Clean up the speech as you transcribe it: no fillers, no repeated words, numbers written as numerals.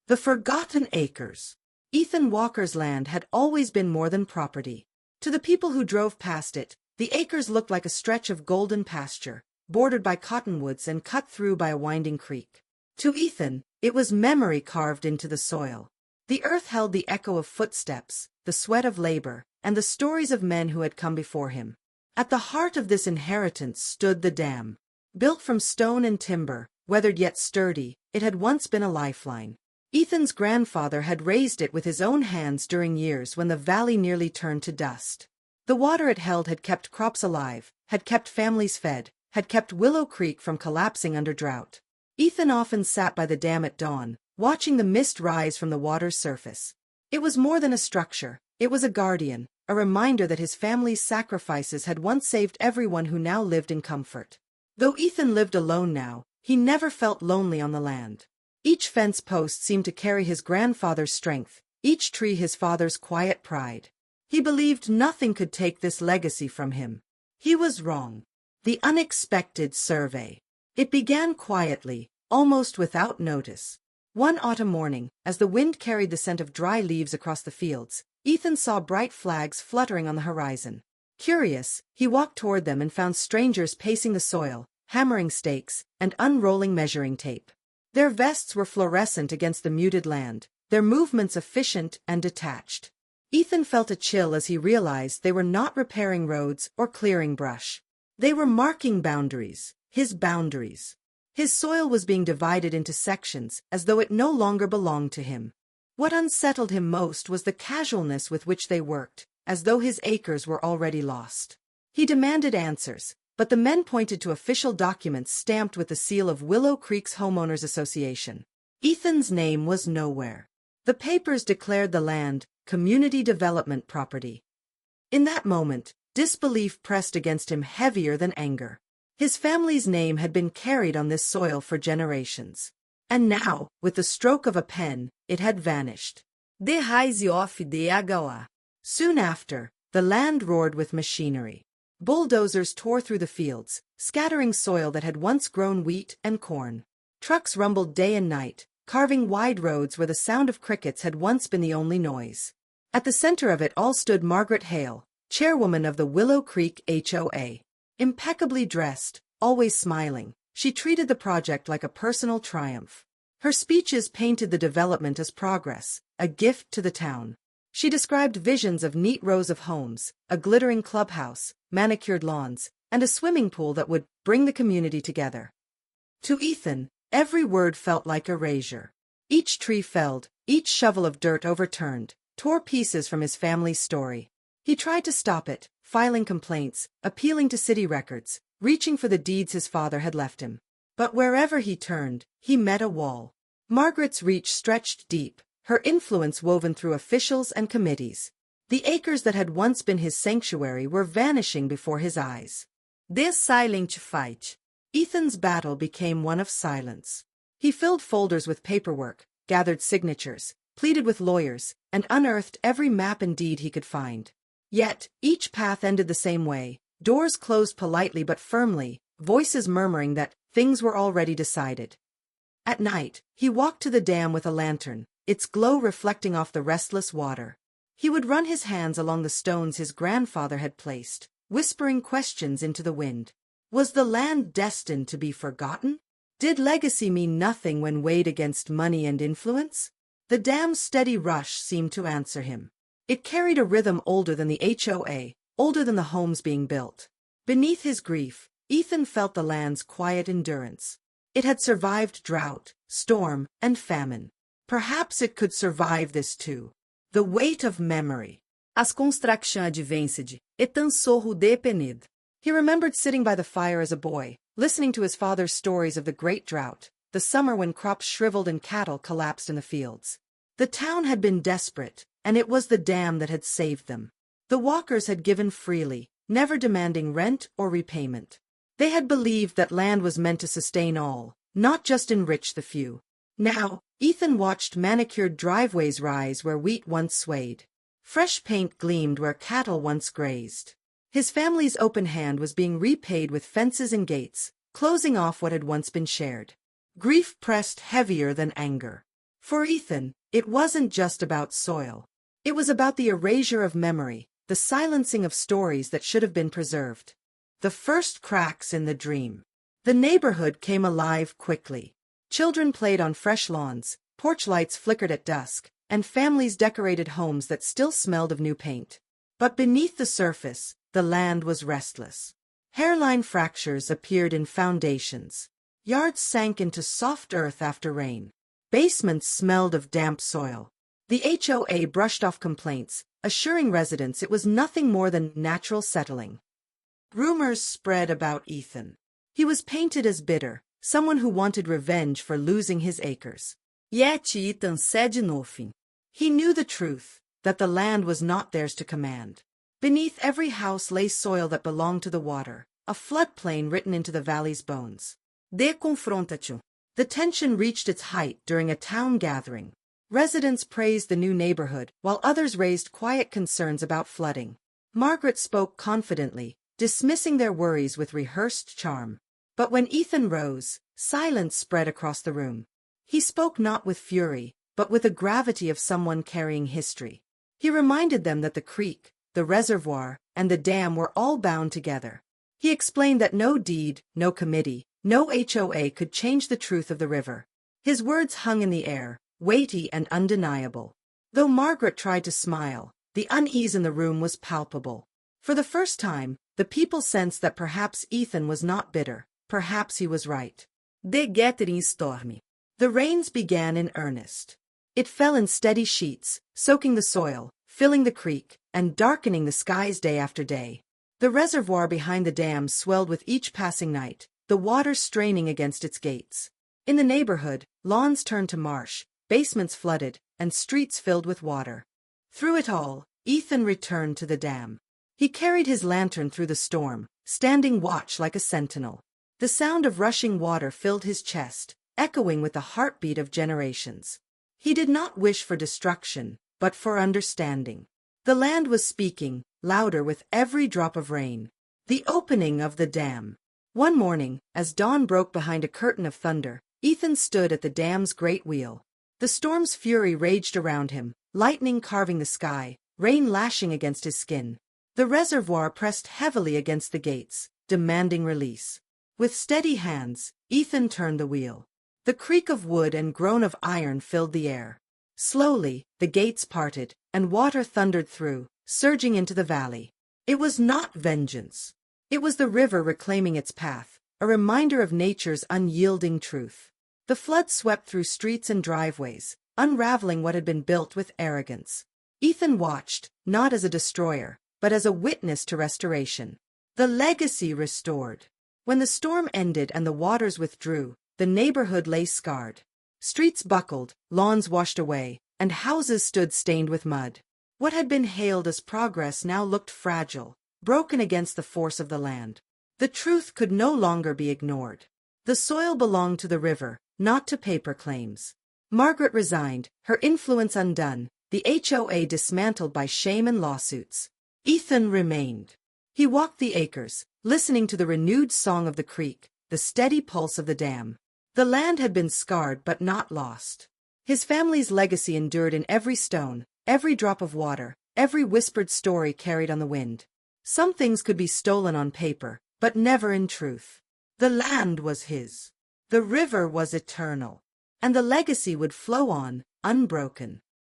The Forgotten Acres. Ethan Walker's land had always been more than property. To the people who drove past it, the acres looked like a stretch of golden pasture, bordered by cottonwoods and cut through by a winding creek. To Ethan, it was memory carved into the soil. The earth held the echo of footsteps, the sweat of labor, and the stories of men who had come before him. At the heart of this inheritance stood the dam. Built from stone and timber, weathered yet sturdy, it had once been a lifeline. Ethan's grandfather had raised it with his own hands during years when the valley nearly turned to dust. The water it held had kept crops alive, had kept families fed, had kept Willow Creek from collapsing under drought. Ethan often sat by the dam at dawn, watching the mist rise from the water's surface. It was more than a structure, it was a guardian, a reminder that his family's sacrifices had once saved everyone who now lived in comfort. Though Ethan lived alone now, he never felt lonely on the land. Each fence post seemed to carry his grandfather's strength, each tree his father's quiet pride. He believed nothing could take this legacy from him. He was wrong. The unexpected survey. It began quietly, almost without notice. One autumn morning, as the wind carried the scent of dry leaves across the fields, Ethan saw bright flags fluttering on the horizon. Curious, he walked toward them and found strangers pacing the soil, hammering stakes, and unrolling measuring tape. Their vests were fluorescent against the muted land, their movements efficient and detached. Ethan felt a chill as he realized they were not repairing roads or clearing brush. They were marking boundaries, his boundaries. His soil was being divided into sections as though it no longer belonged to him. What unsettled him most was the casualness with which they worked, as though his acres were already lost. He demanded answers, but the men pointed to official documents stamped with the seal of Willow Creek's Homeowners Association. Ethan's name was nowhere. The papers declared the land community development property. In that moment, disbelief pressed against him heavier than anger. His family's name had been carried on this soil for generations. And now, with the stroke of a pen, it had vanished. De raiz off de HOA. Soon after, the land roared with machinery. Bulldozers tore through the fields, scattering soil that had once grown wheat and corn. Trucks rumbled day and night, carving wide roads where the sound of crickets had once been the only noise. At the center of it all stood Margaret Hale, chairwoman of the Willow Creek HOA. Impeccably dressed, always smiling, she treated the project like a personal triumph. Her speeches painted the development as progress, a gift to the town. She described visions of neat rows of homes, a glittering clubhouse, manicured lawns, and a swimming pool that would bring the community together. To Ethan, every word felt like erasure. Each tree felled, each shovel of dirt overturned, tore pieces from his family's story. He tried to stop it, filing complaints, appealing to city records, reaching for the deeds his father had left him. But wherever he turned, he met a wall. Margaret's reach stretched deep, her influence woven through officials and committees. The acres that had once been his sanctuary were vanishing before his eyes. This silent fight. Ethan's battle became one of silence. He filled folders with paperwork, gathered signatures, pleaded with lawyers, and unearthed every map and deed he could find. Yet, each path ended the same way, doors closed politely but firmly, voices murmuring that things were already decided. At night, he walked to the dam with a lantern, its glow reflecting off the restless water. He would run his hands along the stones his grandfather had placed, whispering questions into the wind. Was the land destined to be forgotten? Did legacy mean nothing when weighed against money and influence? The dam's steady rush seemed to answer him. It carried a rhythm older than the HOA, older than the homes being built. Beneath his grief, Ethan felt the land's quiet endurance. It had survived drought, storm, and famine. Perhaps it could survive this too. The weight of memory. As construction advanced, et tan sorro depened. He remembered sitting by the fire as a boy, listening to his father's stories of the great drought, the summer when crops shriveled and cattle collapsed in the fields. The town had been desperate, and it was the dam that had saved them. The Walkers had given freely, never demanding rent or repayment. They had believed that land was meant to sustain all, not just enrich the few. Now, Ethan watched manicured driveways rise where wheat once swayed. Fresh paint gleamed where cattle once grazed. His family's open hand was being repaid with fences and gates, closing off what had once been shared. Grief pressed heavier than anger. For Ethan, it wasn't just about soil. It was about the erasure of memory, the silencing of stories that should have been preserved. The first cracks in the dream. The neighborhood came alive quickly. Children played on fresh lawns, porch lights flickered at dusk, and families decorated homes that still smelled of new paint. But beneath the surface, the land was restless. Hairline fractures appeared in foundations. Yards sank into soft earth after rain. Basements smelled of damp soil. The HOA brushed off complaints, assuring residents it was nothing more than natural settling. Rumors spread about Ethan. He was painted as bitter, someone who wanted revenge for losing his acres. Yet Ethan said nothing. He knew the truth, that the land was not theirs to command. Beneath every house lay soil that belonged to the water, a floodplain written into the valley's bones. De confrontação. The tension reached its height during a town gathering. Residents praised the new neighborhood, while others raised quiet concerns about flooding. Margaret spoke confidently, dismissing their worries with rehearsed charm. But when Ethan rose, silence spread across the room. He spoke not with fury, but with the gravity of someone carrying history. He reminded them that the creek, the reservoir, and the dam were all bound together. He explained that no deed, no committee, no HOA could change the truth of the river. His words hung in the air, weighty and undeniable. Though Margaret tried to smile, the unease in the room was palpable. For the first time, the people sensed that perhaps Ethan was not bitter, perhaps he was right. De gathering stormy. The rains began in earnest. It fell in steady sheets, soaking the soil, filling the creek, and darkening the skies day after day. The reservoir behind the dam swelled with each passing night, the water straining against its gates. In the neighborhood, lawns turned to marsh, basements flooded, and streets filled with water. Through it all, Ethan returned to the dam. He carried his lantern through the storm, standing watch like a sentinel. The sound of rushing water filled his chest, echoing with the heartbeat of generations. He did not wish for destruction, but for understanding. The land was speaking, louder with every drop of rain. The opening of the dam. One morning, as dawn broke behind a curtain of thunder, Ethan stood at the dam's great wheel. The storm's fury raged around him, lightning carving the sky, rain lashing against his skin. The reservoir pressed heavily against the gates, demanding release. With steady hands, Ethan turned the wheel. The creak of wood and groan of iron filled the air. Slowly, the gates parted, and water thundered through, surging into the valley. It was not vengeance. It was the river reclaiming its path, a reminder of nature's unyielding truth. The flood swept through streets and driveways, unraveling what had been built with arrogance. Ethan watched, not as a destroyer, but as a witness to restoration. The legacy restored. When the storm ended and the waters withdrew, the neighborhood lay scarred. Streets buckled, lawns washed away, and houses stood stained with mud. What had been hailed as progress now looked fragile, broken against the force of the land. The truth could no longer be ignored. The soil belonged to the river, not to paper claims. Margaret resigned, her influence undone, the HOA dismantled by shame and lawsuits. Ethan remained. He walked the acres, listening to the renewed song of the creek, the steady pulse of the dam. The land had been scarred but not lost. His family's legacy endured in every stone, every drop of water, every whispered story carried on the wind. Some things could be stolen on paper, but never in truth. The land was his. The river was eternal. And the legacy would flow on, unbroken.